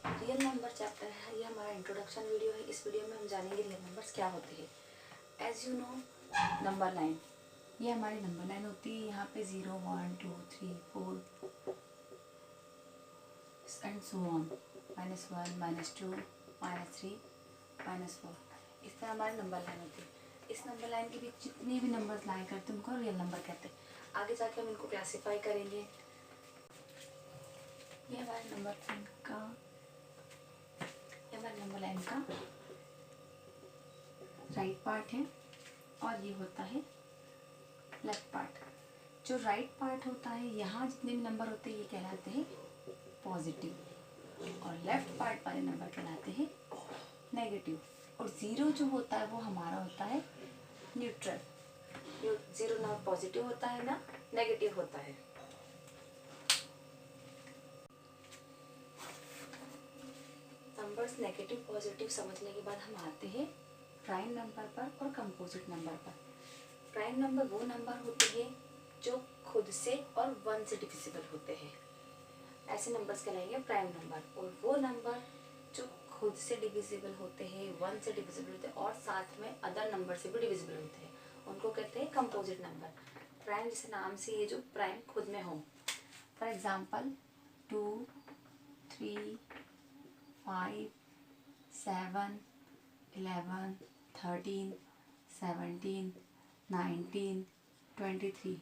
Real number chapter है, ये हमारा इंट्रोडक्शन वीडियो है। इस वीडियो में हम जानेंगे रियल नंबर्स क्या होते हैं। As you know, number line, ये हमारी नंबर लाइन होती है। यहाँ पे 0 1 2 3 4 एंड सो ऑन, -1 -2 -3 -4, इस तरह हमारी नंबर लाइन होती है। इस नंबर लाइन के बीच जितने भी नंबर्स लाया करते हैं उनको रियल नंबर कहते हैं। आगे जाके हम इनको क्लासीफाई करेंगे। ये हमारे नंबर लाइन का राइट पार्ट है और ये होता है लेफ्ट पार्ट। जो राइट पार्ट होता है, यहाँ जितने भी नंबर होते हैं ये कहलाते हैं पॉजिटिव, और लेफ्ट पार्ट वाले नंबर कहलाते हैं नेगेटिव। और ज़ीरो जो होता है वो हमारा होता है न्यूट्रल। ज़ीरो ना पॉजिटिव होता है ना नेगेटिव होता है। नंबर्स नेगेटिव पॉजिटिव समझने के बाद हम आते हैं प्राइम नंबर पर और कंपोजिट नंबर पर। प्राइम नंबर वो नंबर होते हैं जो खुद से और 1 से डिविजिबल होते हैं, ऐसे नंबर्स कहलाएंगे प्राइम नंबर। और वो नंबर जो खुद से डिविजिबल होते हैं, 1 से डिविजिबल होते हैं और साथ में अदर नंबर से भी डिविजिबल होते हैं, उनको कहते हैं कंपोजिट नंबर। प्राइम जैसे नाम से ये जो प्राइम खुद में हो, फॉर एग्जाम्पल 2 3 5 7 11 13 17 19 23।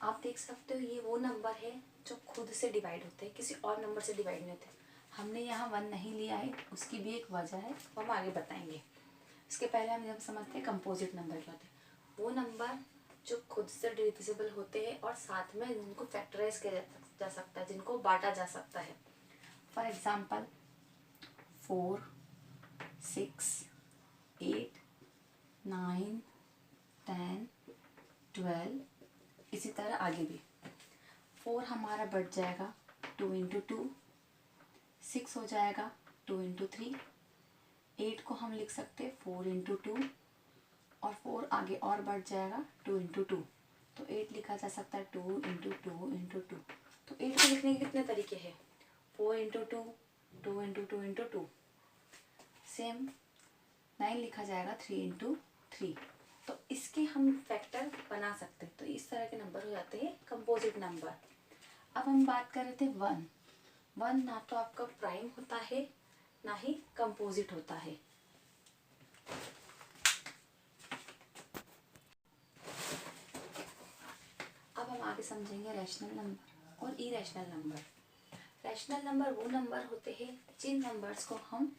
आप देख सकते हो ये वो नंबर है जो खुद से डिवाइड होते हैं, किसी और नंबर से डिवाइड नहीं होते। हमने यहाँ 1 नहीं लिया है, उसकी भी एक वजह है, वो हम आगे बताएंगे। इसके पहले हम जब समझते हैं कंपोजिट नंबर क्या होते हैं। वो नंबर जो खुद से डिविजिबल होते हैं और साथ में जिनको फैक्टराइज किया जा सकता है, जिनको बांटा जा सकता है। फॉर एग्जाम्पल 4 6 8 9 10 12, इसी तरह आगे भी। 4 हमारा बढ़ जाएगा 2 इंटू 2, 6 हो जाएगा 2 इंटू 3, 8 को हम लिख सकते हैं 4 इंटू 2, और 4 आगे और बढ़ जाएगा 2 इंटू 2, तो 8 लिखा जा सकता है 2 इंटू 2 इंटू 2। तो 8 को लिखने के कितने तरीके हैं, 4 इंटू 2, 2 इंटू 2 इंटू 2। सेम 9 लिखा जाएगा 3 इंटू 3। तो इसके हम फैक्टर बना सकते हैं, तो इस तरह के नंबर हो जाते हैं कंपोजिट नंबर। अब हम बात कर रहे थे 1। 1 ना तो आपका प्राइम होता है ना ही कंपोजिट होता है। अब हम आगे समझेंगे रैशनल नंबर और इरेशनल नंबर। रैशनल नंबर वो नंबर होते हैं जिन नंबर्स को हम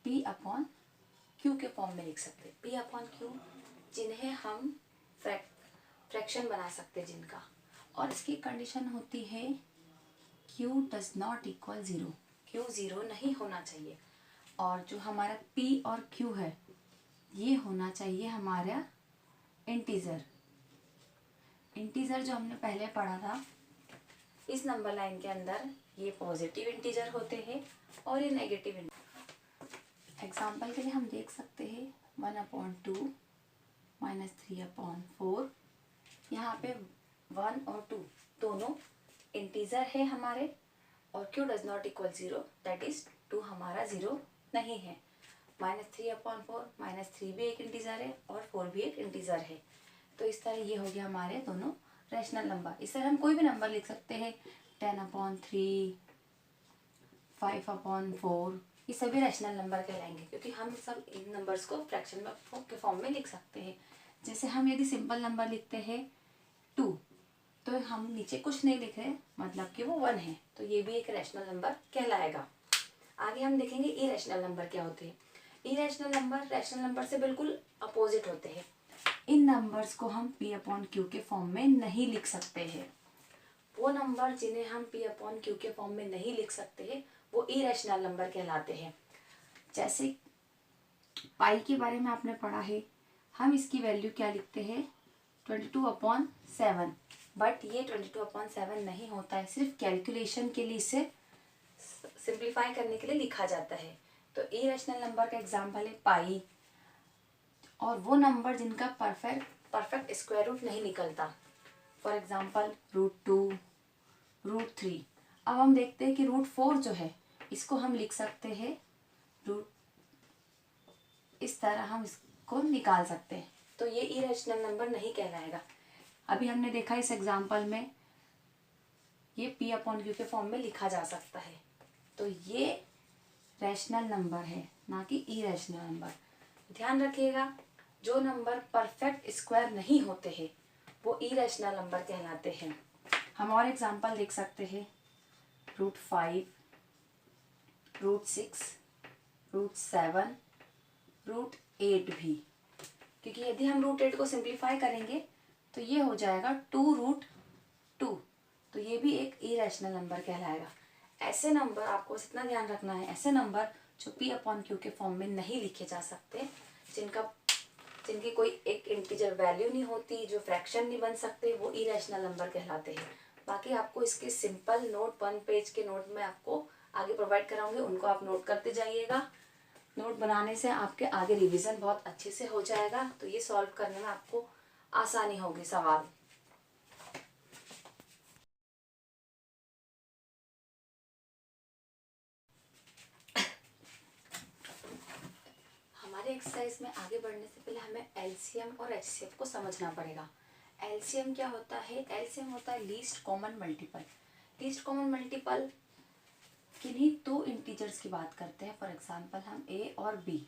P/Q के फॉर्म में लिख सकते हैं। P/Q, जिन्हें हम फ्रैक्शन बना सकते हैं जिनका, और इसकी कंडीशन होती है Q does not equal 0। Q 0 नहीं होना चाहिए, और जो हमारा P और Q है ये होना चाहिए हमारा इंटीजर। इंटीजर जो हमने पहले पढ़ा था, इस नंबर लाइन के अंदर ये पॉजिटिव इंटीजर होते हैं और ये नेगेटिव इंटीजर। एग्जाम्पल के लिए हम देख सकते हैं 1/2 -3/4। यहाँ पे 1 और 2 दोनों इंटीजर है हमारे, और Q does not equal 0, that is 2 हमारा 0 नहीं है। -3/4, -3 भी एक इंटीजर है और 4 भी एक इंटीजर है। तो इस तरह ये हो गया हमारे दोनों रैशनल नंबर। इस तरह हम कोई भी नंबर लिख सकते हैं, 10/3, 5/4, ये सभी रैशनल नंबर कहलाएंगे, क्योंकि हम सब इन नंबर्स को फ्रैक्शन में के फॉर्म में लिख सकते हैं। जैसे हम यदि सिंपल नंबर लिखते हैं 2, तो हम नीचे कुछ नहीं लिख रहे, मतलब कि वो 1 है, तो ये भी एक रैशनल नंबर कहलाएगा। आगे हम देखेंगे इरेशनल नंबर क्या होते हैं। इरेशनल नंबर रैशनल नंबर से बिल्कुल अपोजिट होते हैं। इन नंबर्स को हम P/Q के फॉर्म में नहीं लिख सकते हैं। वो नंबर जिन्हें हम P/Q के फॉर्म में नहीं लिख सकते हैं वो इरेशनल नंबर कहलाते हैं। जैसे पाई के बारे में आपने पढ़ा है, हम इसकी वैल्यू क्या लिखते हैं, 22/7, बट ये 22/7 नहीं होता है, सिर्फ कैलकुलेशन के लिए, इसे सिंप्लीफाई करने के लिए लिखा जाता है। तो इरेशनल नंबर का एग्जाम्पल है पाई, और वो नंबर जिनका परफेक्ट स्क्वायर रूट नहीं निकलता, फॉर एग्जाम्पल √2, √3। अब हम देखते हैं कि √4 जो है इसको हम लिख सकते हैं रूट, इस तरह हम इसको निकाल सकते हैं, तो ये इरेशनल नंबर नहीं कहलाएगा। अभी हमने देखा इस एग्जाम्पल में ये p अपॉन क्यू के फॉर्म में लिखा जा सकता है, तो ये रैशनल नंबर है, ना कि इरेशनल नंबर। ध्यान रखिएगा, जो नंबर परफेक्ट स्क्वायर नहीं होते हैं वो इरेशनल नंबर कहलाते हैं। हम और एग्जाम्पल देख सकते हैं, √5, √6, √7, √8 भी, क्योंकि यदि हम √8 को सिंप्लीफाई करेंगे तो ये हो जाएगा 2√2, तो ये भी एक इरेशनल नंबर कहलाएगा। ऐसे नंबर आपको बस इतना ध्यान रखना है, ऐसे नंबर जो p अपॉन क्यू के फॉर्म में नहीं लिखे जा सकते, जिनकी कोई एक इंटीजर वैल्यू नहीं होती, जो फ्रैक्शन नहीं बन सकते, वो इरेशनल नंबर कहलाते हैं। बाकी आपको इसके सिंपल नोट 1 पेज के नोट में आपको आगे प्रोवाइड कराऊंगी, उनको आप नोट करते जाइएगा। नोट बनाने से आपके आगे रिवीजन बहुत अच्छे से हो जाएगा, तो ये सॉल्व करने में आपको आसानी होगी सवाल। हमारे एक्सरसाइज में आगे बढ़ने से पहले हमें एलसीएम और एचसीएफ को समझना पड़ेगा। एलसीएम क्या होता है? एलसीएम होता है least common multiple. Least common multiple किन्हीं दो इंटीजर्स की बात करते हैं। फॉर एग्जांपल हम ए और बी,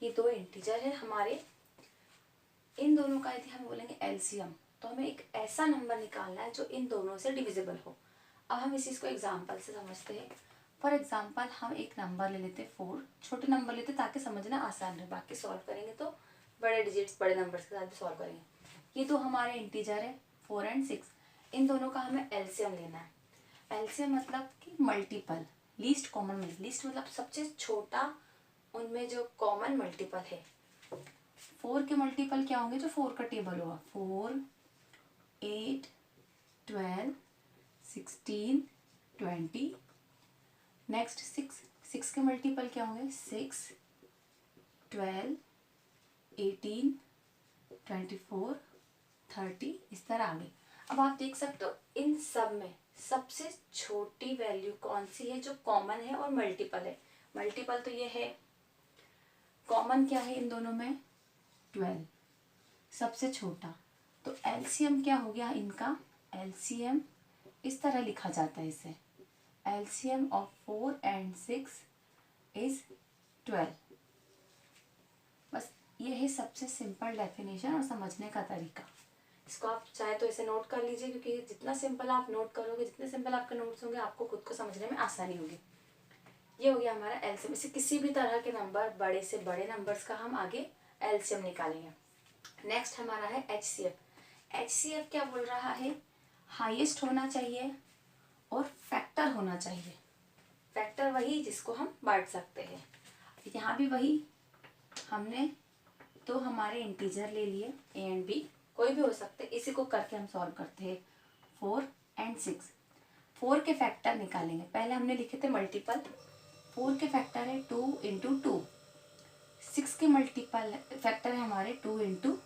ये दो इंटीजर है हमारे, इन दोनों का यदि हम बोलेंगे एलसीएम तो हमें एक ऐसा नंबर निकालना है जो इन दोनों से डिविजिबल हो। अब हम इस चीज़ को एग्जाम्पल से समझते हैं। फॉर एग्जाम्पल हम एक नंबर ले लेते 4, छोटे नंबर लेते ताकि समझना आसान रहे, बाकी सॉल्व करेंगे तो बड़े डिजिट्स बड़े नंबर्स के साथ भी सॉल्व करेंगे। ये तो हमारे इंटीजर है 4 और 6, इन दोनों का हमें एलसीएम लेना है। एलसीएम मतलब कि multiple, least common multiple, least मतलब सबसे छोटा, उनमें जो कॉमन मल्टीपल है। 4 के मल्टीपल क्या होंगे? जो 4 का टेबल होगा, 4, 8, 12, 16, 20। नेक्स्ट 6 के मल्टीपल क्या होंगे? 6, 12, 18, 24, 30, इस तरह आगे। अब आप देख सकते हो इन सब में सबसे छोटी वैल्यू कौन सी है जो कॉमन है और मल्टीपल है? मल्टीपल तो ये है, कॉमन क्या है इन दोनों में? 12, सबसे छोटा। तो एलसीएम क्या हो गया इनका? एलसीएम इस तरह लिखा जाता है इसे, एलसीएम ऑफ 4 and 6 इज 12। बस ये है सबसे सिंपल डेफिनेशन और समझने का तरीका। इसको आप चाहे तो इसे नोट कर लीजिए, क्योंकि जितना सिंपल आप नोट करोगे, जितने सिंपल आपके नोट्स होंगे, आपको खुद को समझने में आसानी होगी। ये हो गया हमारा एलसीएम। इसे किसी भी तरह के नंबर, बड़े से बड़े नंबर्स का हम आगे एलसीएम निकालेंगे। नेक्स्ट हमारा है एचसीएफ। एचसीएफ क्या बोल रहा है? हाईएस्ट होना चाहिए और फैक्टर होना चाहिए। फैक्टर वही जिसको हम बांट सकते हैं। यहाँ भी वही, हमने तो हमारे इंटीजर ले लिए ए एंड बी, कोई भी हो सकते, इसी को करके हम सॉल्व करते हैं। 4 and 6, 4 के फैक्टर निकालेंगे। पहले हमने लिखे थे मल्टीपल, 4 के फैक्टर है 2 × 2, 6 के मल्टीपल फैक्टर है हमारे 2 ×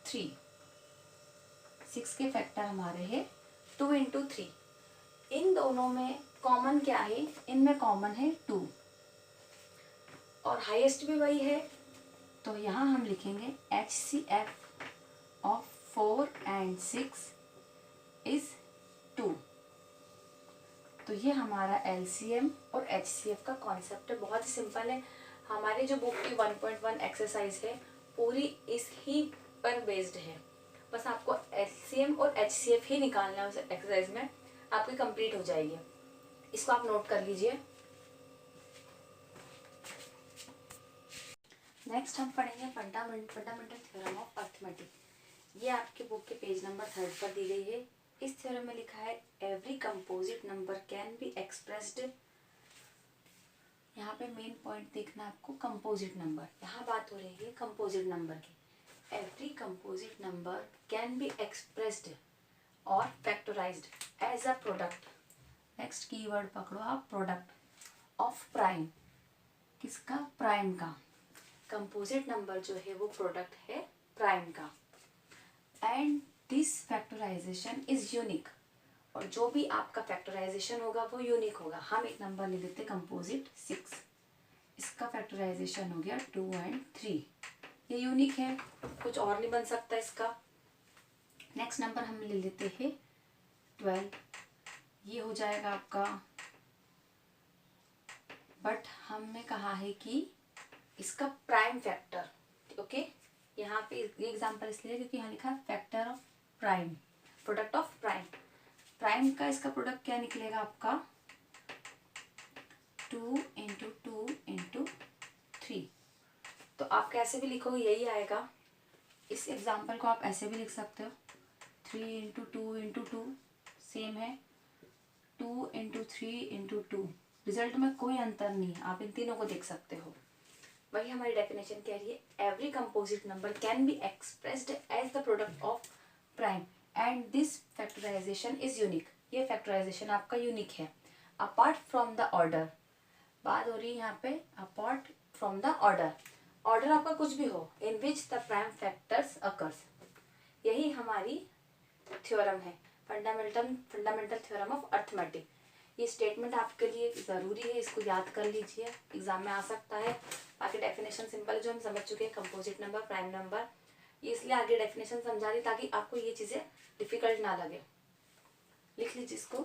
3, 6 के फैक्टर हमारे है 2 × 3। इन दोनों में कॉमन क्या है? इनमें कॉमन है 2 और हाईएस्ट भी वही है, तो यहाँ हम लिखेंगे HCF ऑफ 4 and 6 इज 2। तो ये हमारा LCM और HCF का कॉन्सेप्ट है, बहुत ही सिंपल है। हमारी जो बुक की 1.1 एक्सरसाइज है पूरी इस ही पर बेस्ड है। बस आपको LCM और HCF ही निकालना है उस एक्सरसाइज में, आपकी कंप्लीट हो जाएगी। इसको आप नोट कर लीजिए। नेक्स्ट हम पढ़ेंगे फंडामेंटल थ्योरम ऑफ अर्थमेटिक। ये आपके बुक के पेज नंबर 3 पर दी गई है। इस थ्योरम में लिखा है every composite number can be expressed. यहाँ पे मेन पॉइंट देखना आपको, कंपोजिट नंबर, यहाँ बात हो रही है कंपोजिट नंबर की। Every composite number can be expressed और factorized as a product. Next keyword पकड़ो आप, प्रोडक्ट ऑफ प्राइम। किसका? प्राइम का। कंपोजिट नंबर जो है वो प्रोडक्ट है प्राइम का। And this factorization is unique, और जो भी आपका फैक्टराइजेशन होगा वो यूनिक होगा। हम एक नंबर ले लेते हैं कंपोजिट 6, इसका फैक्टराइजेशन हो गया 2 और 3, ये यूनिक है, कुछ और नहीं बन सकता इसका। नेक्स्ट नंबर हम ले लेते हैं 12, ये हो जाएगा आपका, बट हमने कहा है कि इसका प्राइम फैक्टर, ओके, यहाँ पे ये एग्जांपल इसलिए क्योंकि यहाँ लिखा है factor of prime, product of prime. Prime का इसका प्रोडक्ट क्या निकलेगा आपका 2 × 2 × 3, तो आप कैसे भी लिखोगे यही आएगा। इस एग्जांपल को आप ऐसे भी लिख सकते हो 3 × 2 × 2 सेम है, 2 × 3 × 2, रिजल्ट में कोई अंतर नहीं है, आप इन तीनों को देख सकते हो। वही हमारी डेफिनेशन कह रही है every composite number can be expressed as the product of prime and this factorization is unique, ये फैक्टराइजेशन आपका यूनिक है। अपार्ट फ्रॉम द ऑर्डर, बात हो रही है यहाँ पे apart from the order, order आपका कुछ भी हो in which the prime factors occurs, यही हमारी थ्योरम है, फंडामेंटल थ्योरम ऑफ अर्थमेटिक। ये स्टेटमेंट आपके लिए ज़रूरी है, इसको याद कर लीजिए, एग्जाम में आ सकता है। बाकी डेफिनेशन सिंपल जो हम समझ चुके हैं, कंपोजिट नंबर, प्राइम नंबर, ये इसलिए आगे डेफिनेशन समझा दी ताकि आपको ये चीज़ें डिफिकल्ट ना लगे। लिख लीजिए इसको।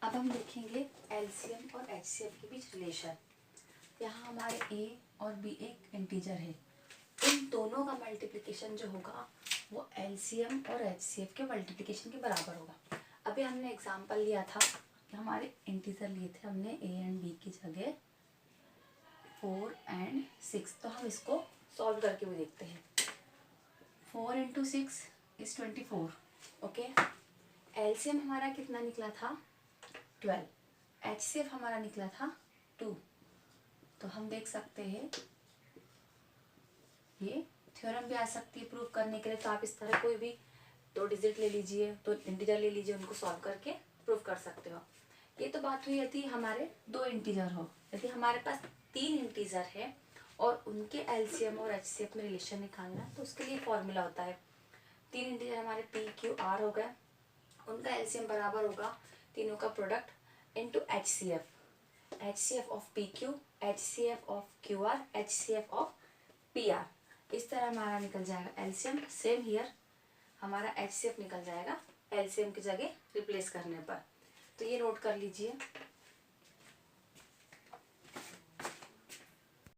अब हम देखेंगे एलसीएम और एचसीएफ के बीच रिलेशन। यहाँ हमारे ए और बी एक इंटीजर है, इन दोनों का मल्टीप्लिकेशन जो होगा वो एलसीएम और एचसीएफ के मल्टीप्लिकेशन के बराबर होगा। अभी हमने एग्जांपल लिया था कि हमारे इंटीजर लिए थे हमने ए एंड बी की जगह 4 और 6, तो हम इसको सॉल्व करके भी देखते हैं। 4 × 6 = 24, ओके। एलसीएम हमारा कितना निकला था 12, एचसीएफ हमारा निकला था 2, तो हम देख सकते हैं ये थ्योरम भी आ सकती है प्रूव करने के लिए। तो आप इस तरह कोई भी 2 डिजिट ले लीजिए, तो इंटीजर ले लीजिए, उनको सॉल्व करके प्रूव कर सकते हो। ये तो बात हुई यदि हमारे 2 इंटीजर हो, यदि हमारे पास 3 इंटीजर है और उनके एलसीएम और एचसीएफ में रिलेशन निकालना है तो उसके लिए फॉर्मूला होता है। 3 इंटीजर हमारे पी क्यू आर हो गए, उनका एलसीएम बराबर होगा तीनों का product into HCF, HCF of P Q, HCF of Q R, HCF of P R. इस तरह हमारा निकल जाएगा एलसीएम। सेम हियर हमारा एचसीएफ निकल जाएगा एलसीएम की जगह रिप्लेस करने पर। तो ये नोट कर लीजिए।